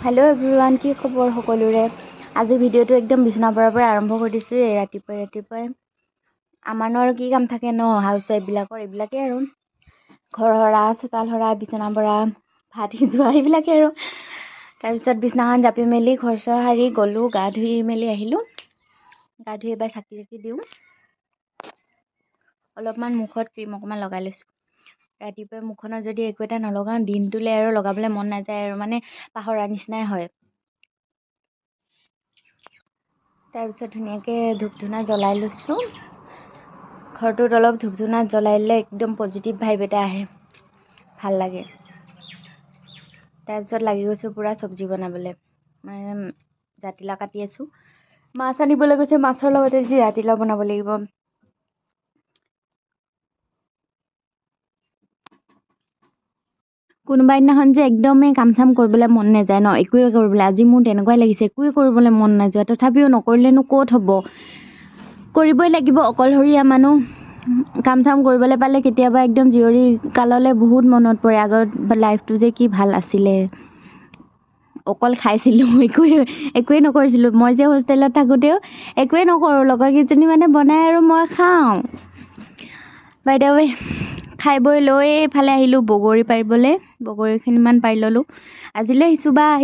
hello everyone की खबर सकलोरे आज video एकदम बिछना पर आरम्भ कर दिसो रातिपुवाई आमानो की काम थाके न हाउस वाइफ बिलाकर एबिलाके आरो घर हरा चोताल हरा बिछना परा भात सिजोवा एबिलाके आरो तारपिছত बिछनाखन जापि मेली घर चर सारि गलो गा धुई मेली आहिलो गा धुई एबार चाकी चाकी दिওঁ अलपमान मुखत क्रीम अकमान लगाइ লৈছো रातिपुवाई मुखखনত যদি একো এটা নলগাওঁ দিনটোলে আৰু লগাবলৈ মন নাযায় আৰু মানে পাহৰা নিচিনাই হয় তাৰপিছত ধুনীয়াকৈ ধূপ ধূনা জ্বলাই লৈছোঁ ঘৰটোত অলপ ধূপ ধূনা জ্বলাই দিলে একদম পজিটিভ ভাইব এটা আহে ভাল লাগে তাৰপিছত লাগি গৈছোঁ পুৰা চব্জি বনাবলৈ মানে জাতিলাও কাটি আছোঁ মাছ আনিবলৈ গৈছে মাছৰ লগতে যি জাতিলাও বনাব লাগিব কোনোবা দিনাখন যে একদমেই কাম চাম কৰিবলৈ মন নাযায় ন একোৱে কৰিবলৈ আজি মোৰ তেনেকুৱাই লাগিছে একোৱে কৰিবলৈ মন নাযায় তথাপিও নকৰিলেনো ক'ত হ'ব কৰিবই লাগিব অকলশৰীয়া মানুহ কাম চাম কৰিবলৈ পালে কেতিয়াবা একদম জিয়ৰী কাললৈ বহুত মনত পৰে আগৰ লাইফটো যে কি ভাল আছিলে অকল খাইছিলোঁ একোৱে নকৰিছিলোঁ মই যে হোষ্টেলত থাকোঁতেও একোৱে নকৰোঁ লগৰকেইজনী মানে বনাই আৰু মই খাওঁ বাই দ্য ৱে খাই বৈ লৈ এইফালে আহিলোঁ বগৰী পাৰিবলৈ বগৰীখিনিমান পাৰি ল'লোঁ আজিলৈ আহিছোঁ বাই